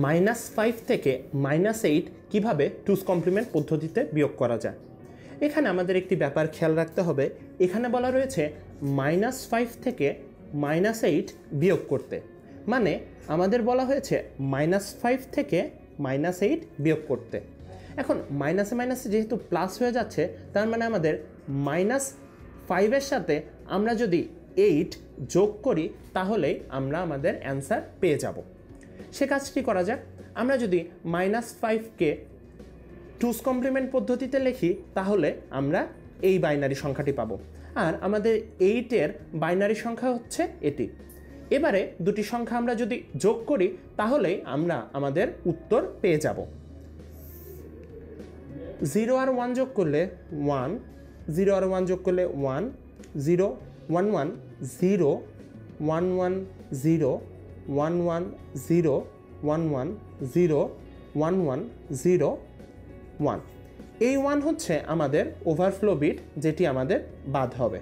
-5 থেকে -8 কিভাবে টুস কমপ্লিমেন্ট পদ্ধতিতে বিয়োগ করা যায়। এখানে আমাদের একটি ব্যাপার খেয়াল রাখতে হবে, এখানে বলা রয়েছে -5 থেকে -8 বিয়োগ করতে, মানে আমাদের বলা হয়েছে -5 থেকে -8 বিয়োগ করতে। এখন মাইনাসে মাইনাসে যেহেতু প্লাস হয়ে যাচ্ছে, তার মানে আমাদের -5-এর সাথে আমরা যদি 8 যোগ করি তাহলেই আমরা আমাদের অ্যান্সার পেয়ে যাব। সে কাজটি করা যাক। আমরা যদি -5কে টুস কমপ্লিমেন্ট পদ্ধতিতে লিখি তাহলে আমরা এই বাইনারি সংখ্যাটি পাবো, আর আমাদের 8-এর বাইনারি সংখ্যা হচ্ছে এটি। এবারে দুটি সংখ্যা আমরা যদি যোগ করি তাহলেই আমরা আমাদের উত্তর পেয়ে যাব। 0 আর 1 যোগ করলে 1, 0 আর 1 যোগ করলে 1, 0 1 1 0 1 1 0 1 1 0 1 1 0 1 1 0 1। এই 1 হচ্ছে আমাদের ওভারফ্লো বিট, যেটি আমাদের বাদ হবে।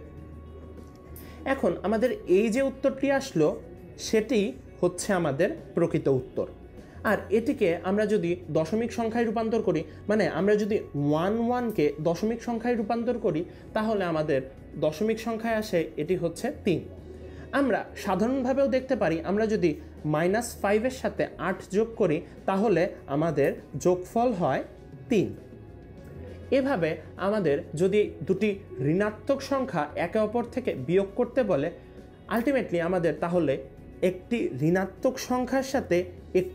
এখন আমাদের এই যে উত্তরটি আসলো সেটি হচ্ছে আমাদের প্রকৃত উত্তর। আর এটিকে আমরা যদি দশমিক সংখ্যায় রূপান্তর করি, মানে আমরা যদি 1-1কে দশমিক সংখ্যায় রূপান্তর করি তাহলে আমাদের দশমিক সংখ্যায় আসে এটি হচ্ছে 3। আমরা সাধারণভাবেও দেখতে পারি, আমরা যদি -5-এর সাথে 8 যোগ করি তাহলে আমাদের যোগফল হয় 3। এভাবে আমাদের যদি দুটি ঋণাত্মক সংখ্যা একে অপর থেকে বিয়োগ করতে বলে, আলটিমেটলি আমাদের তাহলে একটি ঋণাত্মক সংখ্যার সাথে